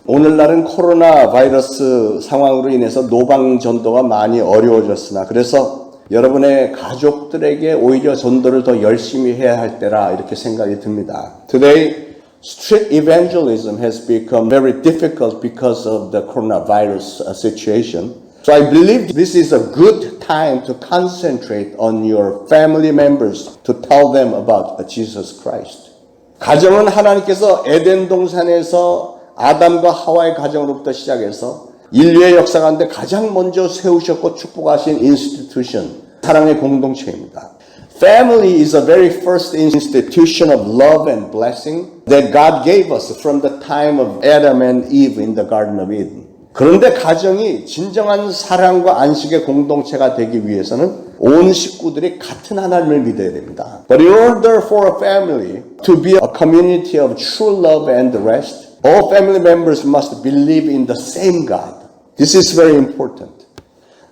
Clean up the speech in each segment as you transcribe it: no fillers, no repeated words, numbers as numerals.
오늘날은 코로나 바이러스 상황으로 인해서 노방 전도가 많이 어려워졌으나 그래서 여러분의 가족들에게 오히려 전도를 더 열심히 해야 할 때라 이렇게 생각이 듭니다. Today, street evangelism has become very difficult because of the coronavirus situation. So I believe this is a good time to concentrate on your family members to tell them about Jesus Christ. 가정은 하나님께서 에덴 동산에서 아담과 하와의 가정으로부터 시작해서 인류의 역사 가운데 가장 먼저 세우셨고 축복하신 institution, 사랑의 공동체입니다. Family is the very first institution of love and blessing that God gave us from the time of Adam and Eve in the Garden of Eden. 그런데 가정이 진정한 사랑과 안식의 공동체가 되기 위해서는 온 식구들이 같은 하나님을 믿어야 됩니다. But in order for a family to be a community of true love and rest, all family members must believe in the same God. This is very important.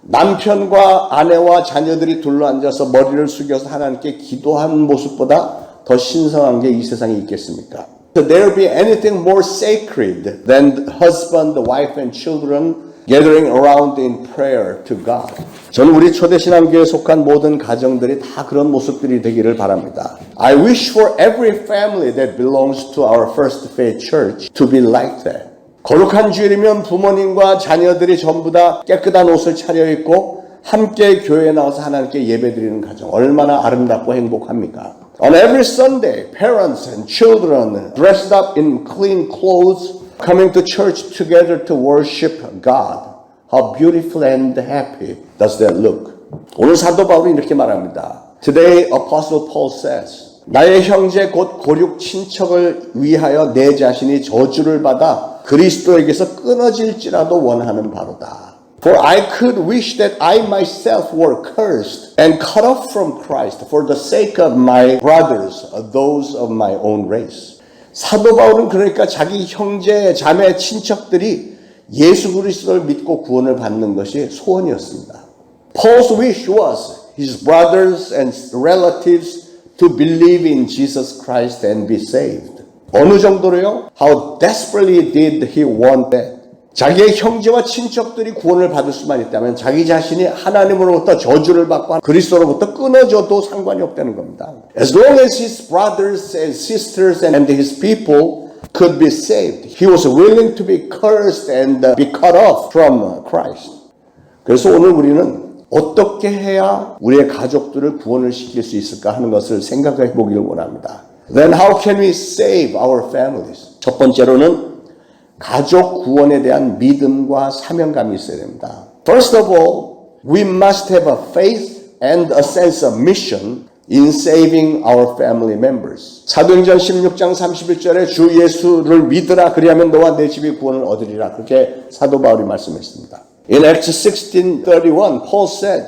남편과 아내와 자녀들이 둘러앉아서 머리를 숙여서 하나님께 기도하는 모습보다 더 신성한 게 이 세상에 있겠습니까? Could there be anything more sacred than husband, wife, and children gathering around in prayer to God? 저는 우리 초대신앙교회에 속한 모든 가정들이 다 그런 모습들이 되기를 바랍니다. I wish for every family that belongs to our First Faith Church to be like that. 거룩한 주일이면 부모님과 자녀들이 전부 다 깨끗한 옷을 차려입고 함께 교회에 나와서 하나님께 예배드리는 가정 얼마나 아름답고 행복합니까? On every Sunday, parents and children dressed up in clean clothes coming to church together to worship God. How beautiful and happy does that look? 오늘 사도 바울이 이렇게 말합니다. Today, Apostle Paul says, 나의 형제 곧 고륙 친척을 위하여 내 자신이 저주를 받아 그리스도에게서 끊어질지라도 원하는 바로다. For I could wish that I myself were cursed and cut off from Christ for the sake of my brothers, those of my own race. 사도 바울은 그러니까 자기 형제, 자매, 친척들이 예수 그리스도를 믿고 구원을 받는 것이 소원이었습니다. Paul's wish was his brothers and relatives to believe in Jesus Christ and be saved. 어느 정도로요? How desperately did he want that? 자기의 형제와 친척들이 구원을 받을 수만 있다면 자기 자신이 하나님으로부터 저주를 받고 그리스도로부터 끊어져도 상관이 없다는 겁니다. As long as his brothers and sisters and his people could be saved, he was willing to be cursed and be cut off from Christ. 그래서 오늘 우리는 어떻게 해야 우리의 가족들을 구원을 시킬 수 있을까 하는 것을 생각해 보기를 원합니다. Then how can we save our families? 첫 번째로는 가족 구원에 대한 믿음과 사명감이 있어야 됩니다. First of all, we must have a faith and a sense of mission in saving our family members. 사도행전 16장 31절에 주 예수를 믿으라 그리하면 너와 내 집이 구원을 얻으리라. 그렇게 사도 바울이 말씀했습니다. In Acts 16:31, Paul said,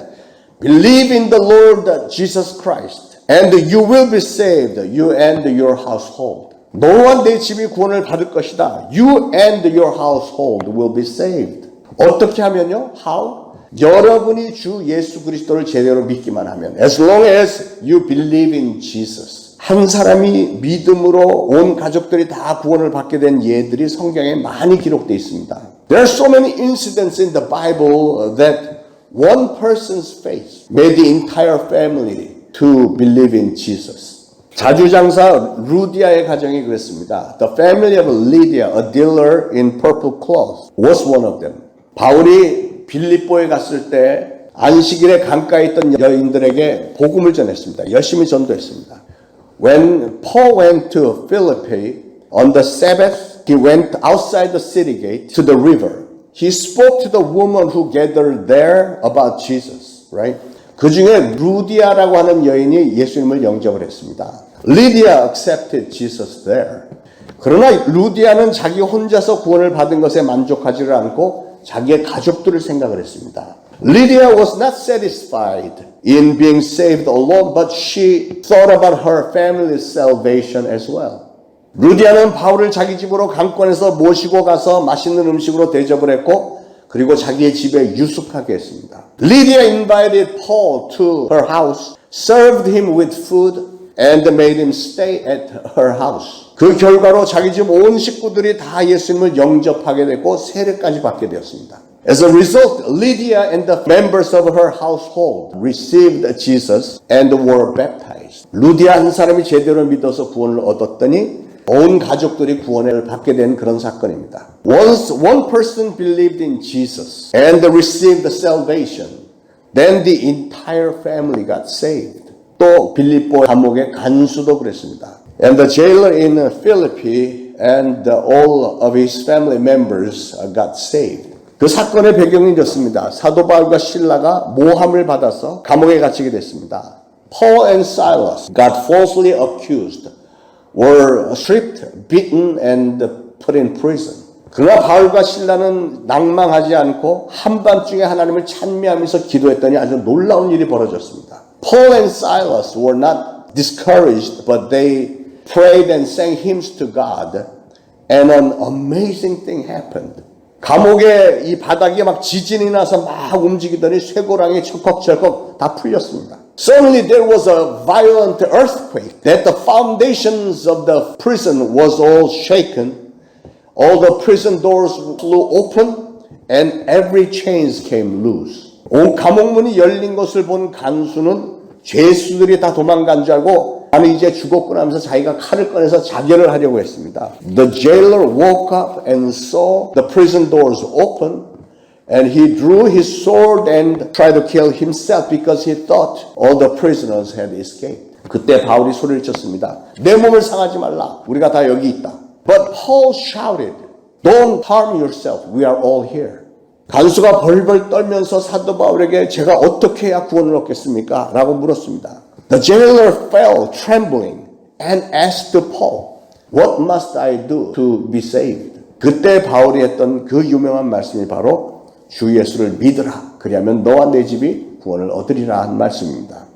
Believe in the Lord Jesus Christ, and you will be saved, you and your household. 너와 내 집이 구원을 받을 것이다. You and your household will be saved. 어떻게 하면요? How? 여러분이 주 예수 그리스도를 제대로 믿기만 하면 As long as you believe in Jesus. 한 사람이 믿음으로 온 가족들이 다 구원을 받게 된 예들이 성경에 많이 기록되어 있습니다. There are so many incidents in the Bible that one person's faith made the entire family to believe in Jesus. 자주장사 루디아의 가정이 그랬습니다. The family of Lydia, a dealer in purple cloth, was one of them. 바울이 빌립보에 갔을 때 안식일에 강가에 있던 여인들에게 복음을 전했습니다. 열심히 전도했습니다. When Paul went to Philippi on the Sabbath, he went outside the city gate to the river. He spoke to the woman who gathered there about Jesus, right? 그 중에 루디아라고 하는 여인이 예수님을 영접을 했습니다. Lydia accepted Jesus there. 그러나 루디아는 자기 혼자서 구원을 받은 것에 만족하지를 않고 자기의 가족들을 생각을 했습니다. Lydia was not satisfied in being saved alone, but she thought about her family's salvation as well. 루디아는 바울을 자기 집으로 강권해서 모시고 가서 맛있는 음식으로 대접을 했고 그리고 자기의 집에 유숙하게 했습니다. Lydia invited Paul to her house, served him with food, and made him stay at her house. 그 결과로 자기 집 온 식구들이 다 예수님을 영접하게 됐고 세례까지 받게 되었습니다. As a result, Lydia and the members of her household received Jesus and were baptized. 루디아 한 사람이 제대로 믿어서 구원을 얻었더니 온 가족들이 구원을 받게 된 그런 사건입니다. Once one person believed in Jesus and received salvation, then the entire family got saved. 또 빌립보 감옥의 간수도 그랬습니다. And the jailer in Philippi and all of his family members got saved. 그 사건의 배경이 이렇습니다. 사도 바울과 실라가 모함을 받아서 감옥에 갇히게 됐습니다. Paul and Silas got falsely accused, were stripped, beaten, and put in prison. 그러나 바울과 실라는 낭망하지 않고 한밤중에 하나님을 찬미하면서 기도했더니 아주 놀라운 일이 벌어졌습니다. Paul and Silas were not discouraged, but they prayed and sang hymns to God, and an amazing thing happened. 감옥의 이 바닥이 막 지진이 나서 막 움직이더니 쇠고랑이 철컥철컥 다 풀렸습니다. Suddenly there was a violent earthquake that the foundations of the prison was all shaken. All the prison doors flew open and every chains came loose. 온 감옥문이 열린 것을 본 간수는 죄수들이 다 도망간 줄 알고 나는 이제 죽었구나 하면서 자기가 칼을 꺼내서 자결을 하려고 했습니다. The jailer woke up and saw the prison doors open and he drew his sword and tried to kill himself because he thought all the prisoners had escaped. 그때 바울이 소리를 쳤습니다. 내 몸을 상하지 말라. 우리가 다 여기 있다. But Paul shouted, Don't harm yourself. We are all here. 간수가 벌벌 떨면서 사도 바울에게 제가 어떻게 해야 구원을 얻겠습니까? 라고 물었습니다. The jailer fell trembling and asked Paul, What must I do to be saved? 그때 바울이 했던 그 유명한 말씀이 바로 주 예수를 믿으라. 그리하면 너와 내 집이 구원을 얻으리라 한 말씀입니다.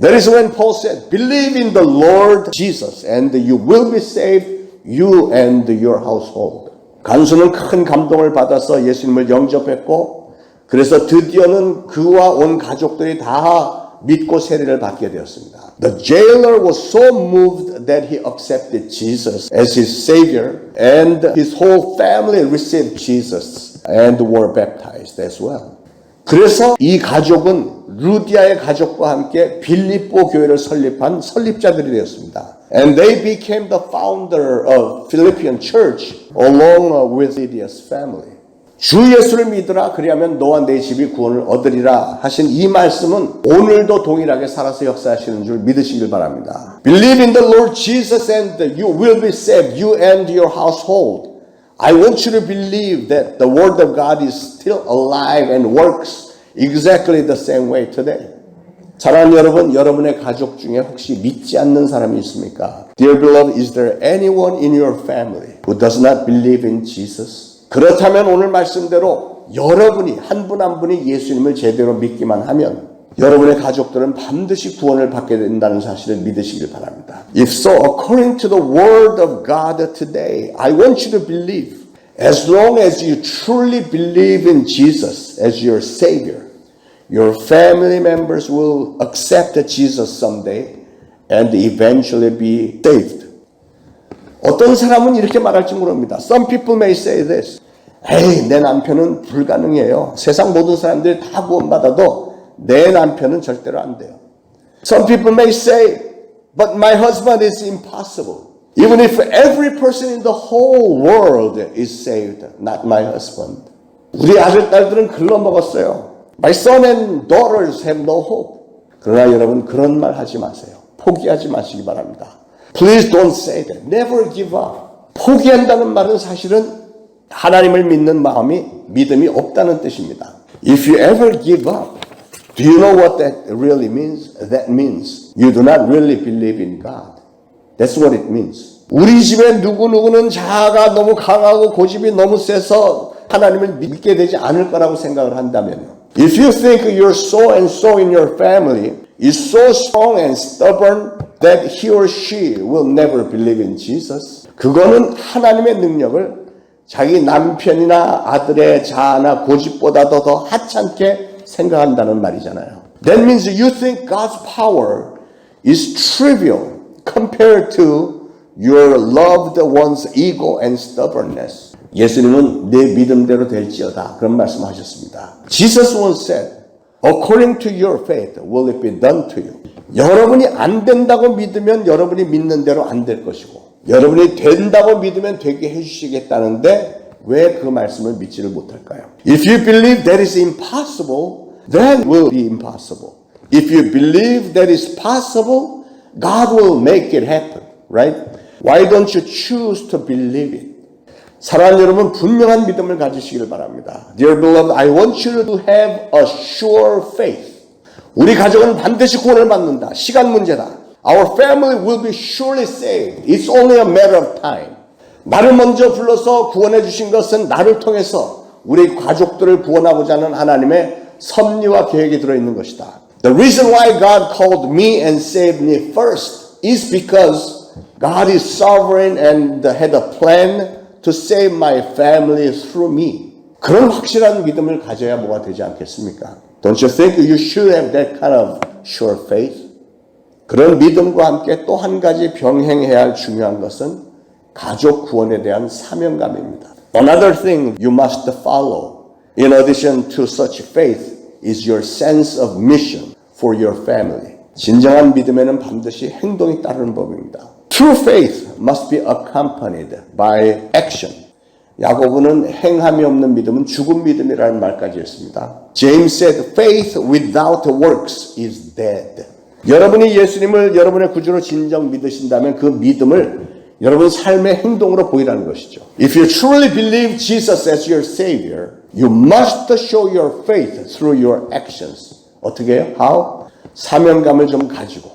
That is when Paul said, Believe in the Lord Jesus and you will be saved, you and your household. 간수는 큰 감동을 받아서 예수님을 영접했고 그래서 드디어는 그와 온 가족들이 다 믿고 세례를 받게 되었습니다. The jailer was so moved that he accepted Jesus as his savior and his whole family received Jesus and were baptized as well. 그래서 이 가족은 루디아의 가족과 함께 빌립보 교회를 설립한 설립자들이 되었습니다. And they became the founder of Philippian church along with Lydia's family. 주 예수를 믿으라 그리하면 너와 내 집이 구원을 얻으리라 하신 이 말씀은 오늘도 동일하게 살아서 역사하시는 줄 믿으시길 바랍니다. Believe in the Lord Jesus and you will be saved, you and your household. I want you to believe that the word of God is still alive and works exactly the same way today. 사랑하는 여러분, 여러분의 가족 중에 혹시 믿지 않는 사람이 있습니까? Dear beloved, is there anyone in your family who does not believe in Jesus? 그렇다면 오늘 말씀대로 여러분이 한 분 한 분이 예수님을 제대로 믿기만 하면 여러분의 가족들은 반드시 구원을 받게 된다는 사실을 믿으시길 바랍니다. If so, according to the word of God today, I want you to believe. As long as you truly believe in Jesus as your Savior, your family members will accept Jesus someday and eventually be saved. 어떤 사람은 이렇게 말할지 모릅니다. Some people may say this. 에이, 내 남편은 불가능해요. 세상 모든 사람들이 다 구원받아도 내 남편은 절대로 안 돼요. Some people may say, but my husband is impossible. Even if every person in the whole world is saved, not my husband. 우리 아들, 딸들은 글러먹었어요. My son and daughters have no hope. 그러나 여러분 그런 말 하지 마세요. 포기하지 마시기 바랍니다. Please don't say that. Never give up. 포기한다는 말은 사실은 하나님을 믿는 마음이 믿음이 없다는 뜻입니다. If you ever give up, do you know what that really means? That means you do not really believe in God. That's what it means. 우리 집에 누구누구는 자아가 너무 강하고 고집이 너무 세서 하나님을 믿게 되지 않을 거라고 생각을 한다면요. If you think your so and so in your family is so strong and stubborn that he or she will never believe in Jesus, 그거는 하나님의 능력을 자기 남편이나 아들의 자아나 고집보다도 더 하찮게 생각한다는 말이잖아요. That means you think God's power is trivial compared to your loved one's ego and stubbornness. 예수님은 내 믿음대로 될지어다 그런 말씀하셨습니다. Jesus once said, according to your faith will it be done to you. 여러분이 안 된다고 믿으면 여러분이 믿는 대로 안 될 것이고 여러분이 된다고 믿으면 되게 해주시겠다는데 왜 그 말씀을 믿지를 못할까요? If you believe that is impossible, then it will be impossible. If you believe that is possible, God will make it happen. Right? Why don't you choose to believe it? 사랑하는 여러분, 분명한 믿음을 가지시기를 바랍니다. Dear beloved, I want you to have a sure faith. 우리 가족은 반드시 구원을 받는다. 시간 문제다. Our family will be surely saved. It's only a matter of time. 나를 먼저 불러서 구원해 주신 것은 나를 통해서 우리 가족들을 구원하고자 하는 하나님의 섭리와 계획이 들어있는 것이다. The reason why God called me and saved me first is because God is sovereign and had a plan to save my family through me. 그런 확실한 믿음을 가져야 뭐가 되지 않겠습니까? Don't you think you should have that kind of sure faith? 그런 믿음과 함께 또 한 가지 병행해야 할 중요한 것은 가족 구원에 대한 사명감입니다. Another thing you must follow in addition to such faith is your sense of mission for your family. 진정한 믿음에는 반드시 행동이 따르는 법입니다. True faith must be accompanied by action. 야고보는 행함이 없는 믿음은 죽은 믿음이라는 말까지 했습니다. James said, faith without works is dead. 여러분이 예수님을 여러분의 구주로 진정 믿으신다면 그 믿음을 여러분 삶의 행동으로 보이라는 것이죠. If you truly believe Jesus as your Savior, you must show your faith through your actions. 어떻게 해요? How? 사명감을 좀 가지고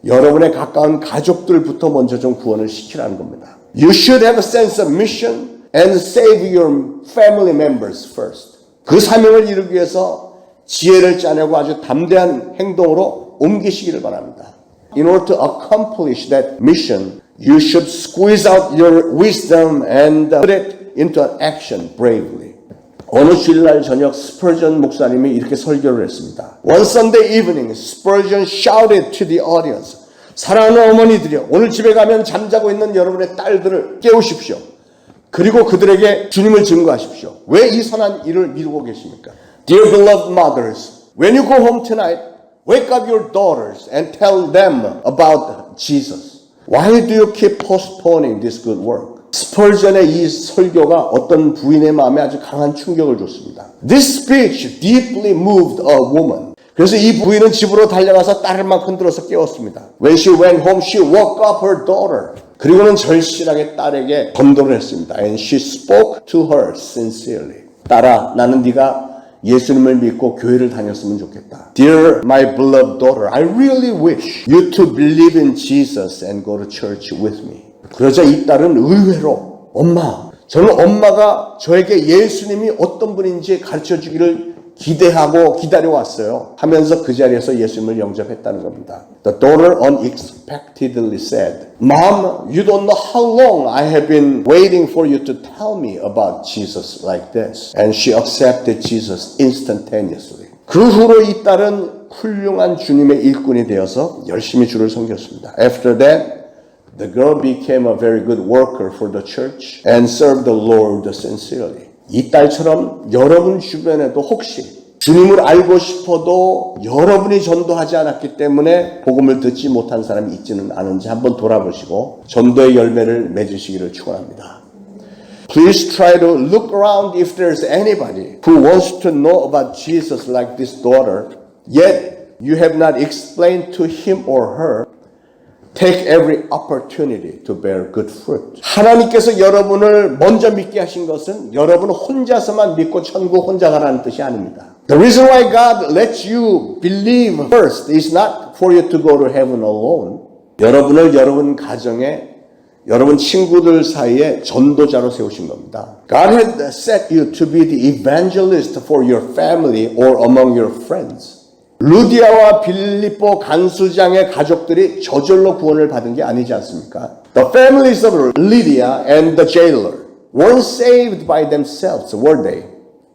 여러분의 가까운 가족들부터 먼저 좀 구원을 시키라는 겁니다. You should have a sense of mission and save your family members first. 그 사명을 이루기 위해서 지혜를 짜내고 아주 담대한 행동으로 옮기시기를 바랍니다. In order to accomplish that mission, you should squeeze out your wisdom and put it into an action bravely. 어느 주일날 저녁 스퍼전 목사님이 이렇게 설교를 했습니다. One Sunday evening, Spurgeon shouted to the audience. 사랑하는 어머니들이여, 오늘 집에 가면 잠자고 있는 여러분의 딸들을 깨우십시오. 그리고 그들에게 주님을 증거하십시오. 왜 이 선한 일을 미루고 계십니까? Dear beloved mothers, when you go home tonight, wake up your daughters and tell them about Jesus. Why do you keep postponing this good work? 스펄전의 이 설교가 어떤 부인의 마음에 아주 강한 충격을 줬습니다. This speech deeply moved a woman. 그래서 이 부인은 집으로 달려가서 딸을 막 흔들어서 깨웠습니다. When she went home, she woke up her daughter. 그리고는 절실하게 딸에게 전도를 했습니다. And she spoke to her sincerely. 딸아, 나는 네가 예수님을 믿고 교회를 다녔으면 좋겠다. Dear my beloved daughter, I really wish you to believe in Jesus and go to church with me. 그러자 이 딸은 의외로 엄마, 저는 엄마가 저에게 예수님이 어떤 분인지 가르쳐 주기를 기대하고 기다려왔어요 하면서 그 자리에서 예수님을 영접했다는 겁니다. The daughter unexpectedly said, Mom, you don't know how long I have been waiting for you to tell me about Jesus like this. And she accepted Jesus instantaneously. 그 후로 이 딸은 훌륭한 주님의 일꾼이 되어서 열심히 주를 섬겼습니다. After that, the girl became a very good worker for the church and served the Lord sincerely. 이 딸처럼 여러분 주변에도 혹시 주님을 알고 싶어도 여러분이 전도하지 않았기 때문에 복음을 듣지 못한 사람이 있지는 않은지 한번 돌아보시고 전도의 열매를 맺으시기를 축원합니다. Please try to look around if there's anybody who wants to know about Jesus like this daughter, yet you have not explained to him or her. Take every opportunity to bear good fruit. 하나님께서 여러분을 먼저 믿게 하신 것은 여러분 혼자서만 믿고 천국 혼자 가라는 뜻이 아닙니다. The reason why God lets you believe first is not for you to go to heaven alone. 여러분을 여러분 가정에 여러분 친구들 사이에 전도자로 세우신 겁니다. God had set you to be the evangelist for your family or among your friends. 루디아와 빌립보 간수장의 가족들이 저절로 구원을 받은 게 아니지 않습니까? The families of Lydia and the jailer weren't saved by themselves, were they?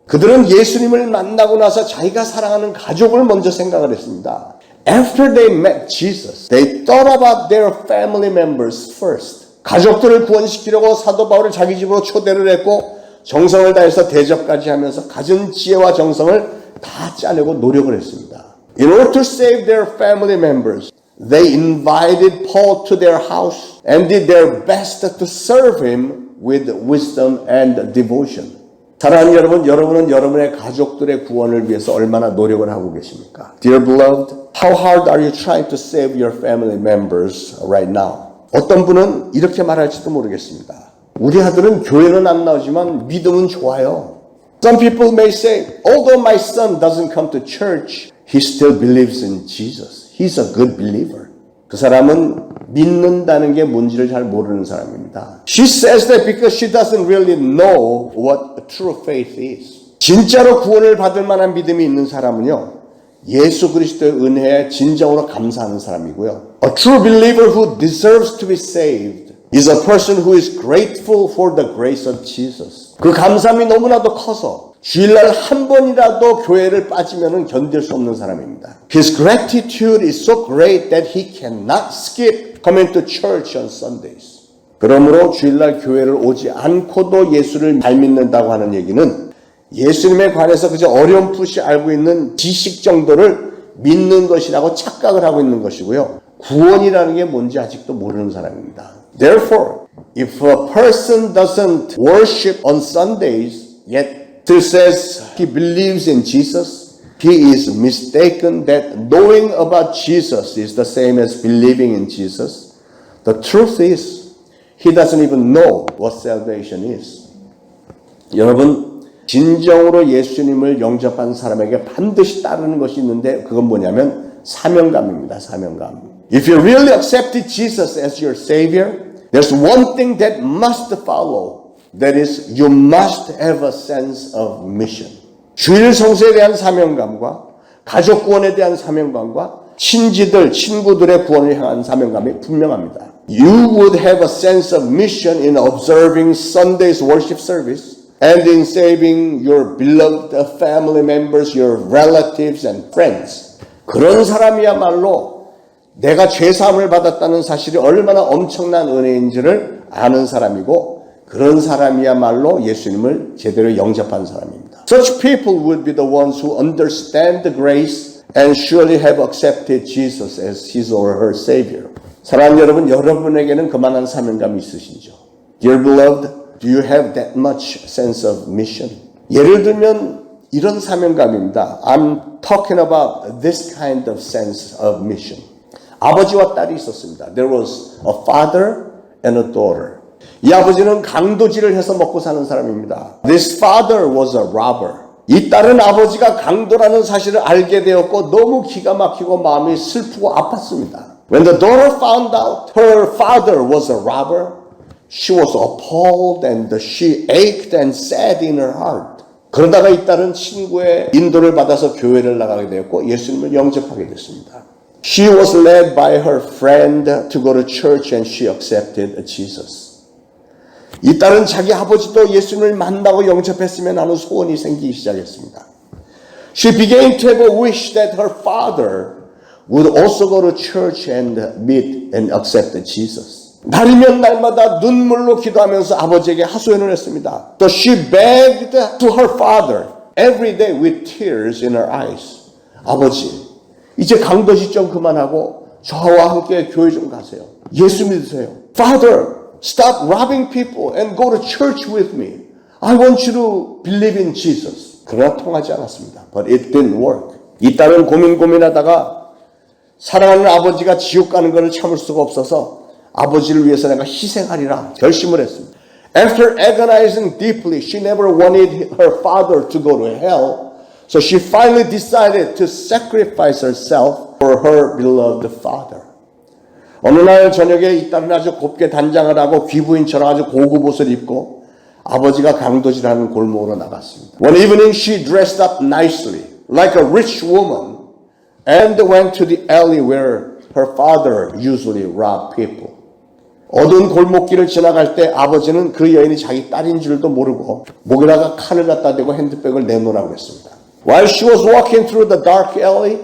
그들은 예수님을 만나고 나서 자기가 사랑하는 가족을 먼저 생각을 했습니다. After they met Jesus, they thought about their family members first. 가족들을 구원시키려고 사도 바울을 자기 집으로 초대를 했고 정성을 다해서 대접까지 하면서 가진 지혜와 정성을 다 짜내고 노력을 했습니다. In order to save their family members, they invited Paul to their house and did their best to serve him with wisdom and devotion. 사랑하는 여러분, 여러분은 여러분의 가족들의 구원을 위해서 얼마나 노력을 하고 계십니까? Dear beloved, how hard are you trying to save your family members right now? 어떤 분은 이렇게 말할지도 모르겠습니다. 우리 아들은 교회는 안 나오지만 믿음은 좋아요. Some people may say, although my son doesn't come to church, he still believes in Jesus. He's a good believer. 그 사람은 믿는다는 게 뭔지를 잘 모르는 사람입니다. She says that because she doesn't really know what true faith is. 진짜로 구원을 받을 만한 믿음이 있는 사람은요, 예수 그리스도의 은혜에 진정으로 감사하는 사람이고요. A true believer who deserves to be saved is a person who is grateful for the grace of Jesus. 그 감사함이 너무나도 커서 주일날 한 번이라도 교회를 빠지면 견딜 수 없는 사람입니다. His gratitude is so great that he cannot skip coming to church on Sundays. 그러므로 주일날 교회를 오지 않고도 예수를 잘 믿는다고 하는 얘기는 예수님에 관해서 그저 어렴풋이 알고 있는 지식 정도를 믿는 것이라고 착각을 하고 있는 것이고요. 구원이라는 게 뭔지 아직도 모르는 사람입니다. Therefore, if a person doesn't worship on Sundays, yet still says he believes in Jesus, he is mistaken that knowing about Jesus is the same as believing in Jesus. The truth is, he doesn't even know what salvation is. 여러분, 진정으로 예수님을 영접한 사람에게 반드시 따르는 것이 있는데 그건 뭐냐면 사명감입니다. 사명감. If you really accepted Jesus as your Savior, there's one thing that must follow. That is, you must have a sense of mission. 주일 성수에 대한 사명감과 가족 구원에 대한 사명감과 친지들, 친구들의 구원을 향한 사명감이 분명합니다. You would have a sense of mission in observing Sunday's worship service and in saving your beloved family members, your relatives and friends. 그런 사람이야말로 내가 죄사함을 받았다는 사실이 얼마나 엄청난 은혜인지를 아는 사람이고 그런 사람이야말로 예수님을 제대로 영접한 사람입니다. Such people would be the ones who understand the grace and surely have accepted Jesus as his or her Savior. 사랑하는 여러분, 여러분에게는 그만한 사명감이 있으시죠? Dear beloved, do you have that much sense of mission? 예를 들면 이런 사명감입니다. I'm talking about this kind of sense of mission. 아버지와 딸이 있었습니다. There was a father and a daughter. 이 아버지는 강도질을 해서 먹고 사는 사람입니다. This father was a robber. 이 딸은 아버지가 강도라는 사실을 알게 되었고 너무 기가 막히고 마음이 슬프고 아팠습니다. When the daughter found out her father was a robber, she was appalled and she ached and sad in her heart. 그러다가 이 딸은 친구의 인도를 받아서 교회를 나가게 되었고 예수님을 영접하게 됐습니다. She was led by her friend to go to church and she accepted Jesus. 이 딸은 자기 아버지도 예수님을 만나고 영접했으면 하는 소원이 생기기 시작했습니다. She began to have a wish that her father would also go to church and meet and accept Jesus. 날이면 날마다 눈물로 기도하면서 아버지에게 하소연을 했습니다. So she begged to her father every day with tears in her eyes. 아버지, 이제 강도짓 좀 그만하고 저와 함께 교회 좀 가세요. 예수 믿으세요. Father, stop robbing people and go to church with me. I want you to believe in Jesus. 그러나 통하지 않았습니다. But it didn't work. 이 딸은 고민하다가 사랑하는 아버지가 지옥 가는 것을 참을 수가 없어서 아버지를 위해서 내가 희생하리라 결심을 했습니다. After agonizing deeply, she never wanted her father to go to hell. So she finally decided to sacrifice herself for her beloved father. 어느 날 저녁에 이 딸은 아주 곱게 단장을 하고 귀부인처럼 아주 고급 옷을 입고 아버지가 강도질하는 골목으로 나갔습니다. One evening she dressed up nicely, like a rich woman, and went to the alley where her father usually robbed people. 어두운 골목길을 지나갈 때 아버지는 그 여인이 자기 딸인 줄도 모르고 목에다가 칼을 갖다 대고 핸드백을 내놓으라고 했습니다. While she was walking through the dark alley,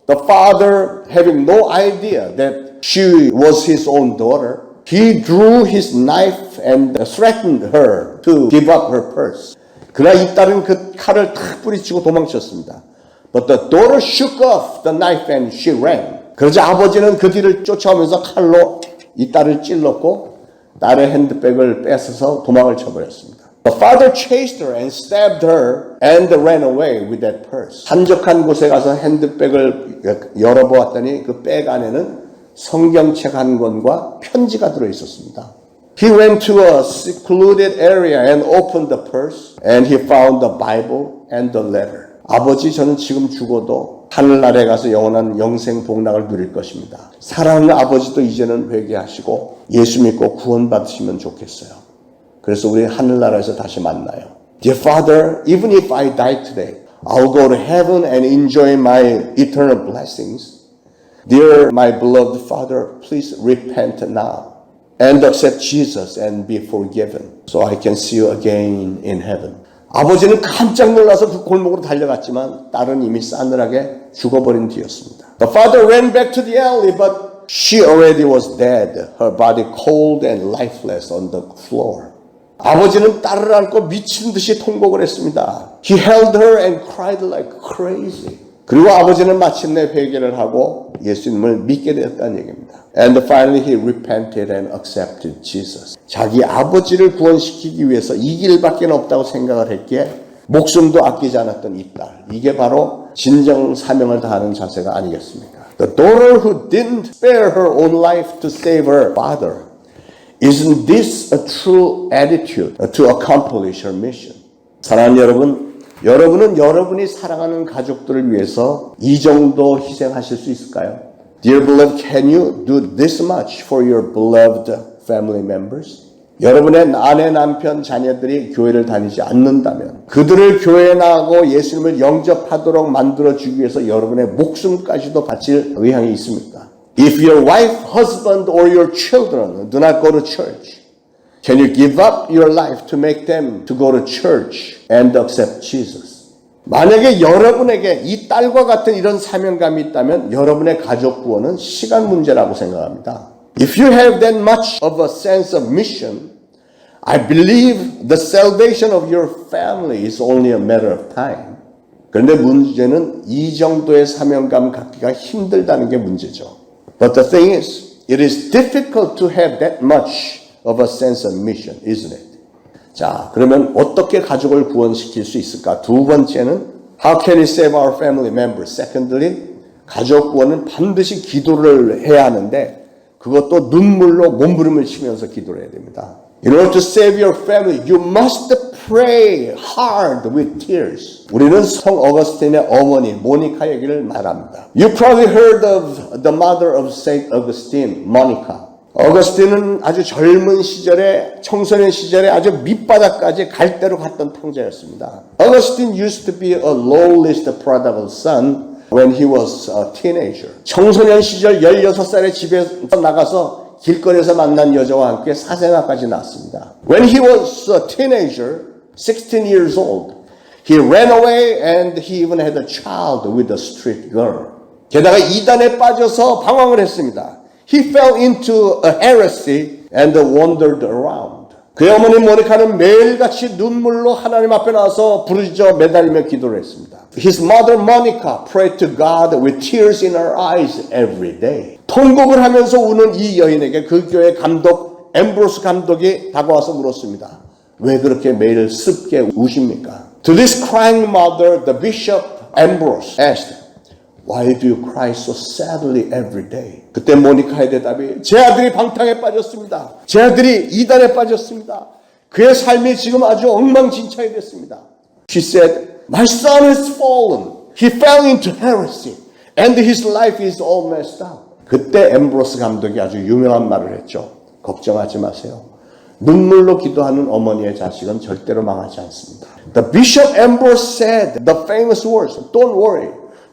The father, having no idea that she was his own daughter, he drew his knife and threatened her to give up her purse. 그러나 이 딸은 그 칼을 탁 뿌리치고 도망쳤습니다. But the daughter shook off the knife and she ran. 그러자 아버지는 그 뒤를 쫓아오면서 칼로 이 딸을 찔렀고 딸의 핸드백을 뺏어서 도망을 쳐버렸습니다. The father chased her and stabbed her and ran away with that purse. 한적한 곳에 가서 핸드백을 열어보았더니 그 백 안에는 성경책 한 권과 편지가 들어있었습니다. He went to a secluded area and opened the purse and he found the Bible and the letter. 아버지, 저는 지금 죽어도 하늘나라에 가서 영원한 영생 복락을 누릴 것입니다. 사랑하는 아버지도 이제는 회개하시고 예수 믿고 구원받으시면 좋겠어요. 그래서 우리 하늘나라에서 다시 만나요. Dear Father, even if I die today, I'll go to heaven and enjoy my eternal blessings. Dear my beloved Father, please repent now and accept Jesus and be forgiven so I can see you again in heaven. 아버지는 깜짝 놀라서 그 골목으로 달려갔지만 딸은 이미 싸늘하게 죽어버린 뒤였습니다. The father ran back to the alley, but she already was dead, her body cold and lifeless on the floor. 아버지는 딸을 안고 미친 듯이 통곡을 했습니다. He held her and cried like crazy. 그리고 아버지는 마침내 회개를 하고 예수님을 믿게 되었다는 얘기입니다. And finally he repented and accepted Jesus. 자기 아버지를 구원시키기 위해서 이 길밖에 없다고 생각을 했기에 목숨도 아끼지 않았던 이 딸. 이게 바로 진정 사명을 다하는 자세가 아니겠습니까? The daughter who didn't spare her own life to save her father. Isn't this a true attitude to accomplish her mission? 사랑하는 여러분, 여러분은 여러분이 사랑하는 가족들을 위해서 이 정도 희생하실 수 있을까요? Dear beloved, can you do this much for your beloved family members? 여러분의 아내, 남편, 자녀들이 교회를 다니지 않는다면 그들을 교회에 나가고 예수님을 영접하도록 만들어주기 위해서 여러분의 목숨까지도 바칠 의향이 있습니까? If your wife, husband, or your children do not go to church, can you give up your life to make them to go to church and accept Jesus? 만약에 여러분에게 이 딸과 같은 이런 사명감이 있다면 여러분의 가족 구원은 시간 문제라고 생각합니다. If you have that much of a sense of mission, I believe the salvation of your family is only a matter of time. 그런데 문제는 이 정도의 사명감 갖기가 힘들다는 게 문제죠. But the thing is, it is difficult to have that much of a sense of mission, isn't it? 자, 그러면 어떻게 가족을 구원시킬 수 있을까? 두 번째는 How can we save our family members? Secondly, 가족 구원은 반드시 기도를 해야 하는데 그것도 눈물로 몸부림을 치면서 기도를 해야 됩니다. In order to save your family, you must pray hard with tears. 우리는 성 어거스틴의 어머니 모니카 얘기를 말합니다. You probably heard of the mother of Saint Augustine, Monica. 어거스틴은 아주 젊은 시절에 청소년 시절에 아주 밑바닥까지 갈대로 갔던 탕자였습니다. Augustine used to be a lowliest prodigal son when he was a teenager. 청소년 시절 16살에 집에서 나가서 길거리에서 만난 여자와 함께 사생아까지 낳았습니다. When he was a teenager, 16 years old, he ran away and he even had a child with a street girl. 게다가 이단에 빠져서 방황을 했습니다. He fell into a heresy and wandered around. 그의 어머니 모니카는 매일같이 눈물로 하나님 앞에 나와서 부르짖어 매달리며 기도를 했습니다. His mother Monica prayed to God with tears in her eyes every day. 통곡을 하면서 우는 이 여인에게 그 교회 감독 엠브로스 감독이 다가와서 물었습니다. 왜 그렇게 매일 습게 우십니까? To this crying mother, the bishop Ambrose asked, Why do you cry so sadly every day? 그때 모니카의 대답이 제 아들이 방탕에 빠졌습니다. 제 아들이 이단에 빠졌습니다. 그의 삶이 지금 아주 엉망진창이 됐습니다. She said, My son has fallen. He fell into heresy. And his life is all messed up. 그때 엠브로스 감독이 아주 유명한 말을 했죠. 걱정하지 마세요. 눈물로 기도하는 어머니의 자식은 절대로 망하지 않습니다. The Bishop Ambrose said the famous words, Don't worry.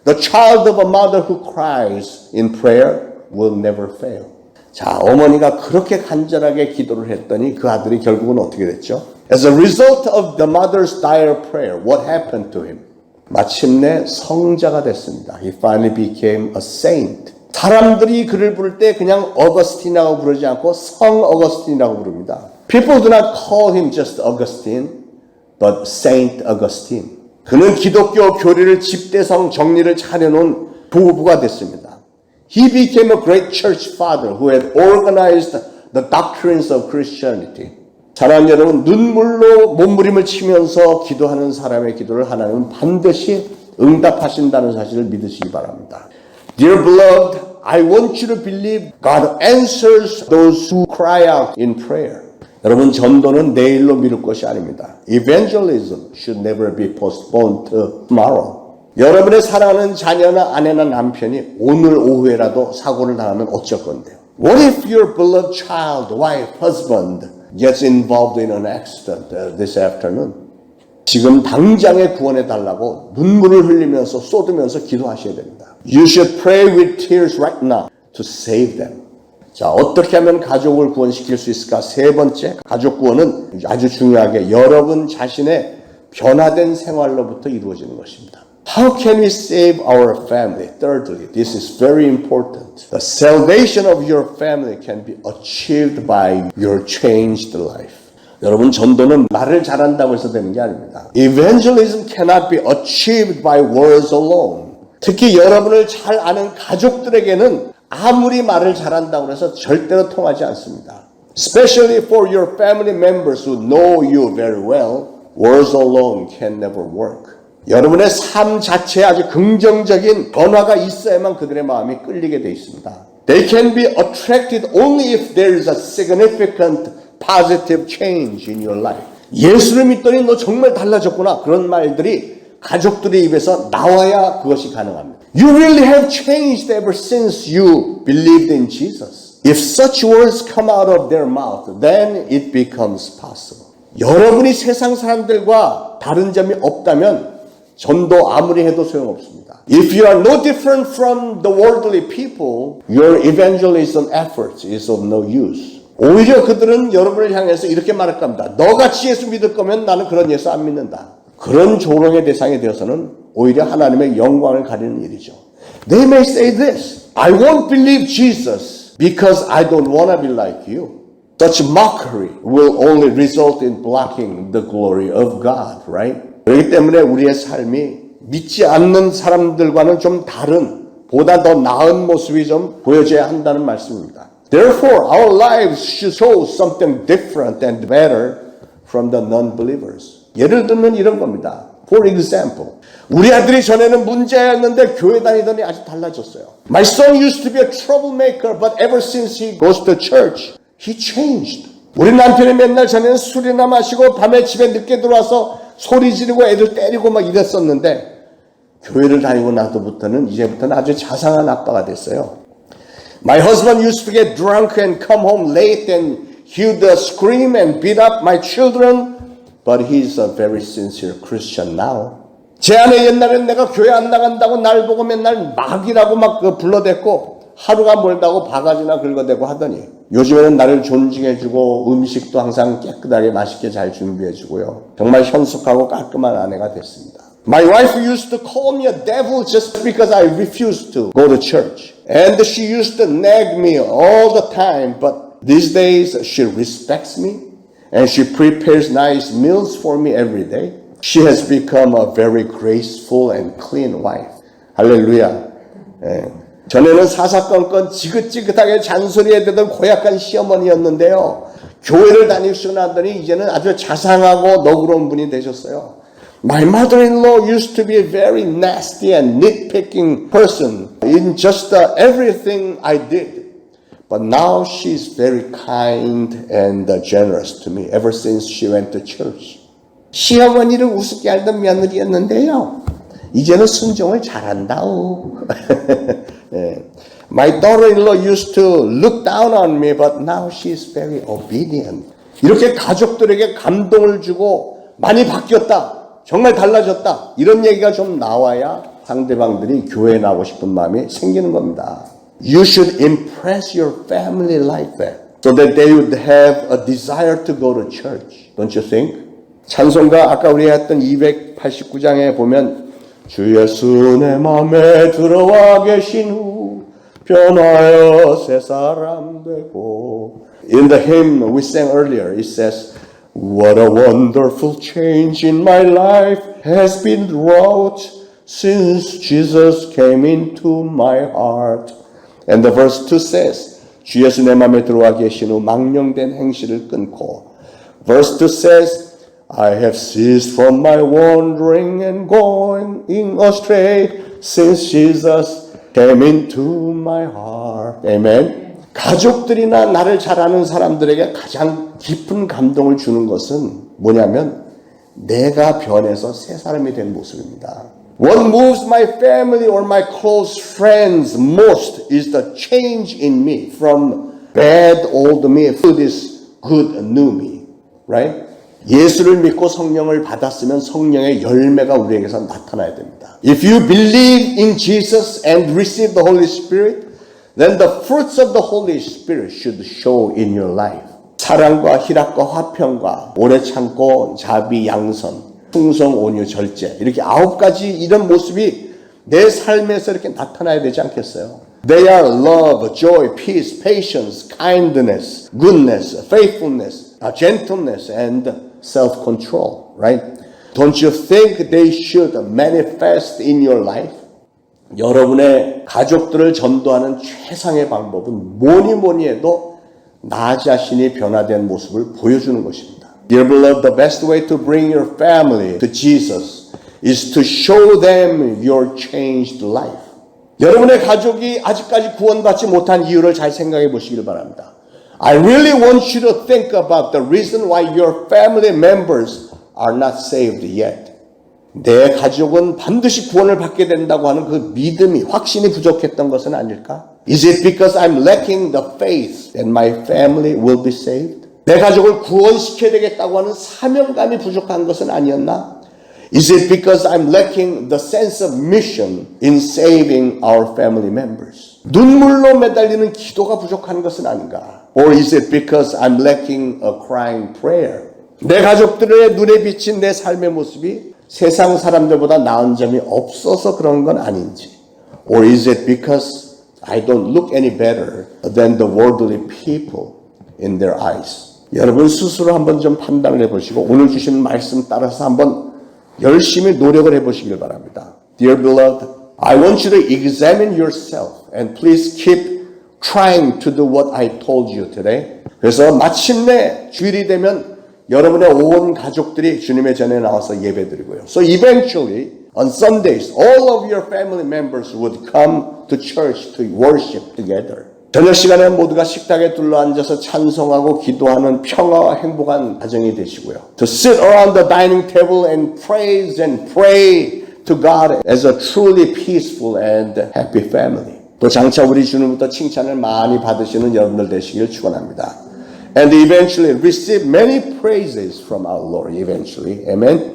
The child of a mother who cries in prayer will never fail. 자, 어머니가 그렇게 간절하게 기도를 했더니 그 아들이 결국은 어떻게 됐죠? As a result of the mother's dire prayer, what happened to him? 마침내 성자가 됐습니다. He finally became a saint. 사람들이 그를 부를 때 그냥 어거스틴이라고 부르지 않고 성 어거스틴이라고 부릅니다. People do not call him just Augustine, but Saint Augustine. 그는 기독교 교리를 집대성 정리를 차려놓은 부부가 됐습니다. He became a great church father who had organized the doctrines of Christianity. 사랑하는 여러분, 눈물로 몸부림을 치면서 기도하는 사람의 기도를 하나님은 반드시 응답하신다는 사실을 믿으시기 바랍니다. Dear beloved, I want you to believe God answers those who cry out in prayer. 여러분, 전도는 내일로 미룰 것이 아닙니다. Evangelism should never be postponed to tomorrow. 여러분의 사랑하는 자녀나 아내나 남편이 오늘 오후에라도 사고를 당하면 어쩔 건데요? What if your beloved child, wife, husband gets involved in an accident this afternoon? 지금 당장에 구원해 달라고 눈물을 흘리면서 쏟으면서 기도하셔야 됩니다. You should pray with tears right now to save them. 자, 어떻게 하면 가족을 구원시킬 수 있을까? 세 번째, 가족 구원은 아주 중요하게 여러분 자신의 변화된 생활로부터 이루어지는 것입니다. How can we save our family? Thirdly, this is very important. The salvation of your family can be achieved by your changed life. 여러분, 전도는 말을 잘한다고 해서 되는 게 아닙니다. Evangelism cannot be achieved by words alone. 특히 여러분을 잘 아는 가족들에게는 아무리 말을 잘한다고 해서 절대로 통하지 않습니다. Especially for your family members who know you very well, words alone can never work. 여러분의 삶 자체에 아주 긍정적인 변화가 있어야만 그들의 마음이 끌리게 돼 있습니다. They can be attracted only if there is a significant positive change in your life. 예수를 믿더니 너 정말 달라졌구나. 그런 말들이 가족들의 입에서 나와야 그것이 가능합니다. You really have changed ever since you believed in Jesus. If such words come out of their mouth, then it becomes possible. 여러분이 세상 사람들과 다른 점이 없다면 전도 아무리 해도 소용없습니다. If you are no different from the worldly people, your evangelism efforts is of no use. 오히려 그들은 여러분을 향해서 이렇게 말할 겁니다. 너같이 예수 믿을 거면 나는 그런 예수 안 믿는다. 그런 조롱의 대상이 되어서는 오히려 하나님의 영광을 가리는 일이죠. They may say this, I won't believe Jesus because I don't want to be like you. Such mockery will only result in blocking the glory of God, right? 그렇기 때문에 우리의 삶이 믿지 않는 사람들과는 좀 다른, 보다 더 나은 모습이 좀 보여져야 한다는 말씀입니다. Therefore, our lives should show something different and better from the non-believers. 예를 들면 이런 겁니다. For example, 우리 아들이 전에는 문제였는데 교회 다니더니 아주 달라졌어요. My son used to be a troublemaker, but ever since he goes to church, he changed. 우리 남편이 맨날 전에는 술이나 마시고 밤에 집에 늦게 들어와서 소리 지르고 애들 때리고 막 이랬었는데 교회를 다니고 나서부터는 이제부터는 아주 자상한 아빠가 됐어요. My husband used to get drunk and come home late and he would scream and beat up my children, but he's a very sincere Christian now. 제 아내 옛날엔 내가 교회 안 나간다고 날 보고 맨날 막이라고 막 불러댔고 하루가 멀다고 바가지나 긁어대고 하더니 요즘에는 나를 존중해주고 음식도 항상 깨끗하게 맛있게 잘 준비해주고요. 정말 현숙하고 깔끔한 아내가 됐습니다. My wife used to call me a devil just because I refused to go to church. And she used to nag me all the time, but these days she respects me and she prepares nice meals for me every day. She has become a very graceful and clean wife. 할렐루야. 예. 전에는 사사건건 지긋지긋하게 잔소리해대던 고약한 시어머니였는데요. 교회를 다니시고 나더니 이제는 아주 자상하고 너그러운 분이 되셨어요. My mother-in-law used to be a very nasty and nitpicking person in just everything I did. But now she's very kind and generous to me ever since she went to church. 시어머니를 우습게 알던 며느리였는데요. 이제는 순종을 잘한다오. My daughter-in-law used to look down on me, but now she's very obedient. 이렇게 가족들에게 감동을 주고 많이 바뀌었다. 정말 달라졌다. 이런 얘기가 좀 나와야 상대방들이 교회에 나오고 싶은 마음이 생기는 겁니다. You should impress your family like that, so that they would have a desire to go to church. Don't you think? 찬송가 아까 우리가 했던 289장에 보면 주 예수 내 맘에 들어와 계신 후 변하여 새 사람 되고. In the hymn we sang earlier, it says, What a wonderful change in my life has been wrought since Jesus came into my heart. And the verse 2 says, 주 예수 내 맘에 들어와 계신 후 망령된 행실을 끊고. Verse 2 says, I have ceased from my wandering and going astray since Jesus came into my heart. Amen. 가족들이나 나를 잘 아는 사람들에게 가장 깊은 감동을 주는 것은 뭐냐면 내가 변해서 새 사람이 된 모습입니다. What moves my family or my close friends most is the change in me from bad old me to this good new me. Right? 예수를 믿고 성령을 받았으면 성령의 열매가 우리에게서 나타나야 됩니다. If you believe in Jesus and receive the Holy Spirit, then the fruits of the Holy Spirit should show in your life. 사랑과 희락과 화평과 오래 참고 자비 양선, 충성 온유 절제 이렇게 9가지 이런 모습이 내 삶에서 이렇게 나타나야 되지 않겠어요? They are love, joy, peace, patience, kindness, goodness, faithfulness, gentleness, and self-control, right? Don't you think they should manifest in your life? 여러분의 가족들을 전도하는 최상의 방법은 뭐니 해도 나 자신이 변화된 모습을 보여주는 것입니다. Dear beloved, the best way to bring your family to Jesus is to show them your changed life. 여러분의 가족이 아직까지 구원받지 못한 이유를 잘 생각해 보시길 바랍니다. I really want you to think about the reason why your family members are not saved yet. 내 가족은 반드시 구원을 받게 된다고 하는 그 믿음이, 확신이 부족했던 것은 아닐까? Is it because I'm lacking the faith that my family will be saved? 내 가족을 구원시켜야 되겠다고 하는 사명감이 부족한 것은 아니었나? Is it because I'm lacking the sense of mission in saving our family members? 눈물로 매달리는 기도가 부족한 것은 아닌가? Or is it because I'm lacking a crying prayer? 내 가족들의 눈에 비친 내 삶의 모습이 세상 사람들보다 나은 점이 없어서 그런 건 아닌지? Or is it because I don't look any better than the worldly people in their eyes? 여러분 스스로 한번 좀 판단을 해보시고 오늘 주신 말씀 따라서 한번 열심히 노력을 해보시길 바랍니다. Dear beloved, I want you to examine yourself and please keep trying to do what I told you today. 그래서 마침내 주일이 되면 여러분의 온 가족들이 주님의 전에 나와서 예배드리고요. So eventually on Sundays, all of your family members would come to church to worship together. 저녁 시간에 모두가 식탁에 둘러앉아서 찬송하고 기도하는 평화와 행복한 가정이 되시고요. To sit around the dining table and praise and pray to God as a truly peaceful and happy family. 또 장차 우리 주님부터 칭찬을 많이 받으시는 여러분들 되시길 축원합니다. And eventually receive many praises from our Lord eventually. Amen.